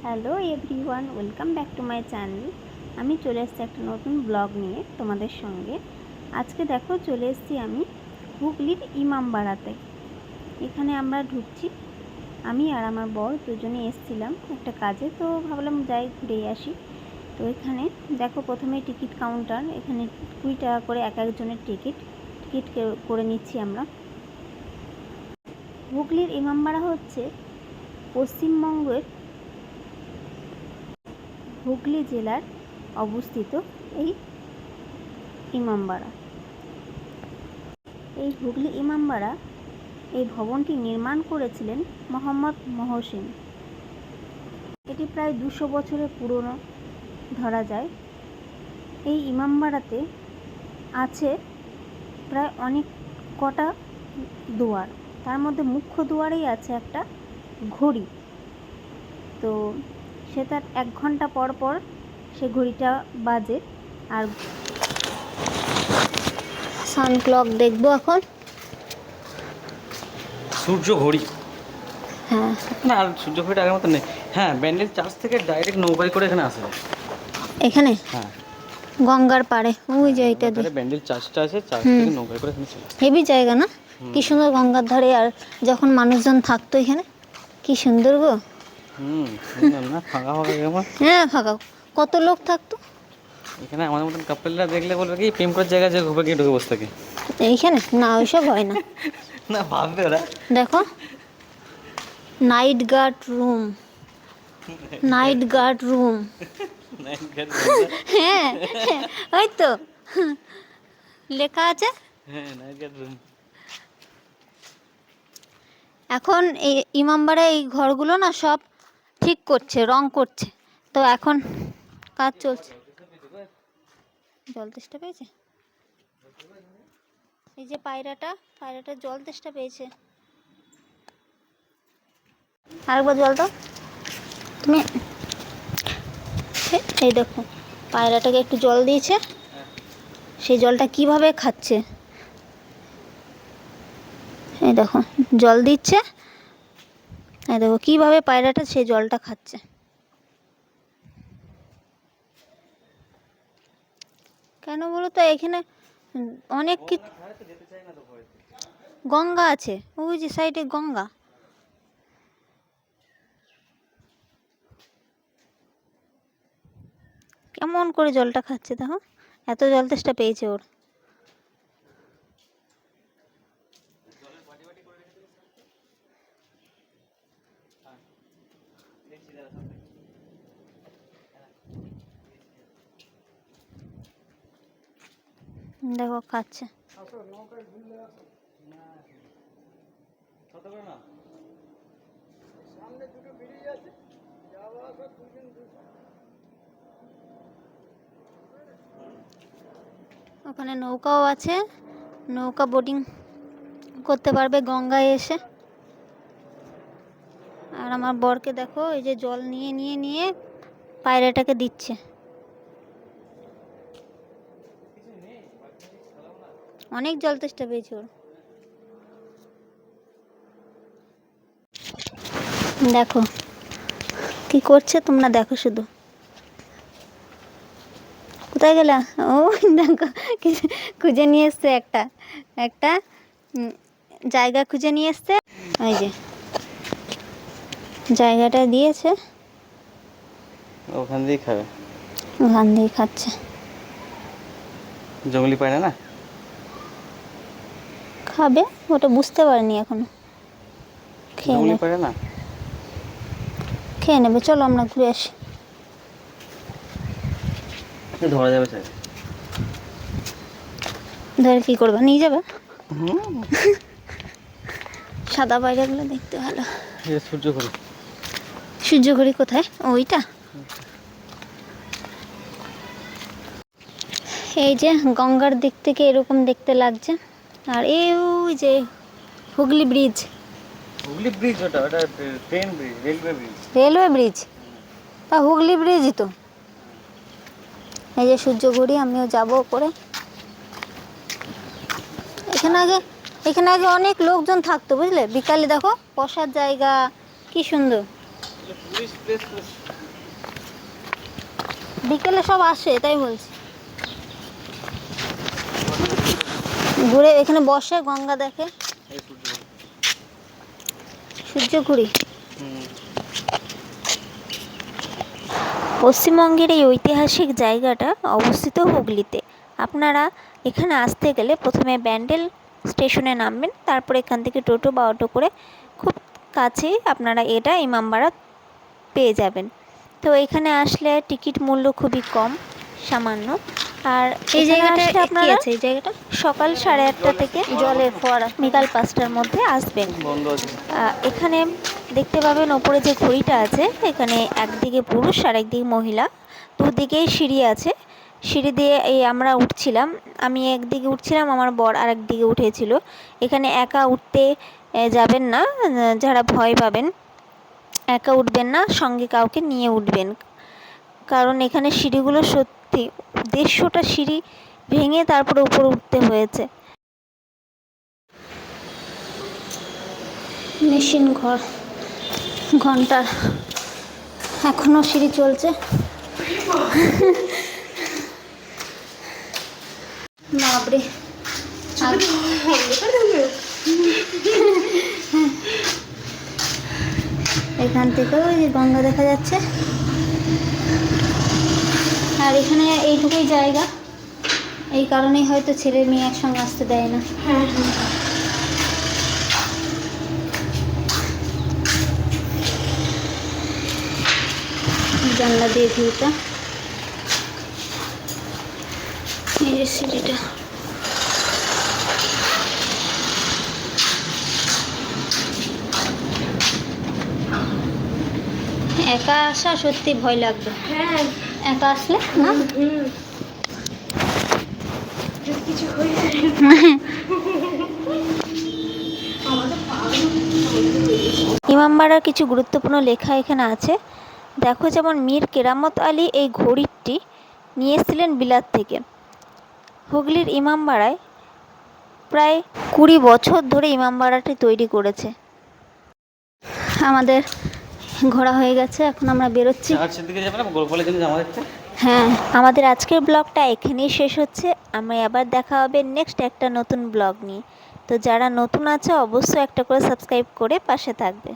Hello everyone, welcome back to my channel. আমি চলে এসেছি একটা নতুন ব্লগ নিয়ে তোমাদের সঙ্গে। আজকে দেখো চলে এসেছি আমি হুগলির ইমামবাড়াতে। এখানে আমরা ঢুকছি, আমি আর আমার বর দুজনে এসেছিলাম একটা কাজে, তো ভাবলাম যাই ঘুরেই আসি। তো এখানে দেখো প্রথমে টিকিট কাউন্টার, এখানে 20 টাকা করে এক একজনের টিকিট করে নিচ্ছি আমরা। হুগলির ইমামবাড়া হচ্ছে পশ্চিমবঙ্গের হুগলি জেলার অবস্থিত এই ইমামবাড়া। এই হুগলি ইমামবাড়া এই ভবনটি নির্মাণ করেছিলেন মোহাম্মদ মহসিন। এটি প্রায় 200 বছরের পুরনো ধরা যায়। এই ইমামবাড়াতে আছে প্রায় অনেক কটা দুয়ার, তার মধ্যে মুখ্য দুয়ারেই আছে একটা ঘড়ি। তো সে তার 1 ঘন্টা পর পর সে ঘড়িটা বাজে। আর সান ক্লক দেখবো এখন, সূর্য ঘড়ি। হ্যাঁ না, আর সূর্য ঘড়িটা আগের মতো নেই। হ্যাঁ, ব্যান্ডেল চার্চ থেকে ডাইরেক্ট নৌকায় করে এখানে আসে। এখানে হ্যাঁ, গঙ্গার পাড়ে ওই যে এটা ধারে ব্যান্ডেল চার্চটা আছে, চার্চ থেকে নৌকায় করে এখানে চলে আসে। হেভি জায়গা না, কি সুন্দর গঙ্গার ধারে। আর যখন মানুষজন থাকতো এখানে কি সুন্দর গো। সুন্দর না? ফাঁকা ফাঁকা কেমন? হ্যাঁ ফাঁকা, কত লোক থাকতো এখানে। আমাদের মতন কাপেলরা দেখলে বলবে কি প্রেম করার জায়গা, যে ঘুরে গিয়ে ঢুকে বসে থাকে এইখানে। না ওইসব হয় না। না, ভাববে ওরা। দেখো night guard room, night guard room. হ্যাঁ ওই তো লেখা আছে। হ্যাঁ, নাইট গার্ড রুম। এখন এই ইমামবাড়া এই ঘরগুলো না সব ঠিক করছে, রং করছে। তো এখন কাজ চলছে। জল তেষ্টা পেয়েছে, এই যে পায়রাটা জল তেষ্টা পেয়েছে। আরেকবার জল দাও তুমি। এই দেখো পায়রাটাকে একটু জল দিয়েছে, সেই জলটা কিভাবে খাচ্ছে। এই দেখো জল দিচ্ছে, এই দেখো কিভাবে পায়রাটা সেই জলটা খাচ্ছে। কেন বলো তো, এখানে অনেক গঙ্গা আছে, ওই যে সাইডে গঙ্গা। কেমন করে জলটা খাচ্ছে দেখো, এত জল তেষ্টা পেয়েছে ওর। দেখো খাচ্ছে। ওখানে নৌকাও আছে, নৌকা বোটিং করতে পারবে গঙ্গায় এসে। আর আমার বরকে দেখো এই যে জল নিয়ে নিয়ে নিয়ে পায়রাটাকে দিচ্ছে। অনেক জল তেষ্টা পেয়েছে ওর। দেখো কি করছে তোমরা, দেখো শুধু। কোথায় গেলা? ও দেখো খুঁজে নিয়ে এসছে একটা একটা জায়গা খুঁজে নিয়ে এসছে। ওই যে জায়গাটা দিয়েছে, ওখান দিয়ে খাবে। ওখান দিয়ে খাচ্ছে। জঙ্গলি পায়রা না, খাবে ওটা বুঝতে পারিনি এখনো। খেয়ে জঙ্গলি নেবে, পায়রা না। খেয়ে নেবে। চলো আমরা ঘুরে আসি। ধরা যাবে স্যার? ধরে কি করবে, নিয়ে যাবে? সাদা পায়রাগুলো দেখতে ভালো। সূর্য ঘড়ি। সূর্য ঘড়ি কোথায়? ওইটা। এই যে গঙ্গার দিক থেকে এরকম দেখতে লাগছে। আর এই ওই যে হুগলি ব্রিজ। হুগলি ব্রিজ? ওটা train bridge, railway bridge. Railway bridge? তা হুগলি ব্রিজই তো। এই যে সূর্য ঘড়ি, আমিও যাবো করে। এখানে আগে অনেক লোকজন থাকতো বুঝলে, বিকালে দেখো বসার জায়গা কি সুন্দর। বিকেলে সব আসে, তাই বলছি। ঘুরে এখানে বসে, গঙ্গা দেখে, সূর্যঘুরি। পশ্চিমবঙ্গের এই ঐতিহাসিক জায়গাটা অবস্থিত হুগলিতে। আপনারা এখানে আসতে গেলে প্রথমে ব্যান্ডেল স্টেশনে নামবেন, তারপর এখান থেকে টোটো বা অটো করে খুব কাছেই আপনারা এটা ইমামবাড়া পেয়ে যাবেন। তো এখানে আসলে টিকিট মূল্য খুবই কম, সামান্য। আর এই জায়গাটা আপনারা এই জায়গাটা সকাল 8:30 থেকে জলের ফোয়ারা বিকাল 5টার মধ্যে আসবেন। এখানে দেখতে পাবেন ওপরে যে ঘড়িটা আছে, এখানে একদিকে পুরুষ আর একদিকে মহিলা, দুদিকেই সিঁড়ি আছে। সিঁড়ি দিয়ে এই আমরা উঠছিলাম, আমি একদিকে উঠছিলাম, আমার বর আর একদিকে উঠেছিল। এখানে একা উঠতে যাবেন না, যারা ভয় পাবেন একা উঠবেন না, সঙ্গে কাউকে নিয়ে উঠবেন। কারণ এখানে সিঁড়িগুলো সত্যি 150টা সিঁড়ি ভেঙে তারপরে উপরে উঠতে হয়েছে। মেশিন ঘর, ঘন্টার এখনো সিঁড়ি চলছে। বাপরে, এখান থেকে ওই যে গঙ্গা দেখা যাচ্ছে। আর এখানে এইটুকুই জায়গা, এই কারণেই হয়তো ছেলে মেয়ে একসঙ্গে আসতে দেয় না। জানলা দিয়ে ভিউটা, এই যে সিঁড়িটা। একা আসা সত্যি ভয় লাগবে। হ্যাঁ, একা আসলে না কিছু হয়ে যায়। ইমামবাড়ার কিছু গুরুত্বপূর্ণ লেখা এখানে আছে। দেখো, যেমন মীর কেরামত আলী এই ঘড়িটি নিয়ে এসেছিলেন বিলাত থেকে। হুগলির ইমামবাড়ায় প্রায় 20 বছর ধরে ইমামবাড়াটি তৈরি করেছে। আমাদের ঘোরা হয়ে গেছে, এখন আমরা বেরোচ্ছি। হ্যাঁ, আমাদের আজকের ব্লগটা এখানেই শেষ হচ্ছে। আমরা আবার দেখা হবে নেক্সট একটা নতুন ব্লগ নিয়ে। তো যারা নতুন আছে অবশ্যই একটা করে সাবস্ক্রাইব করে পাশে থাকবে।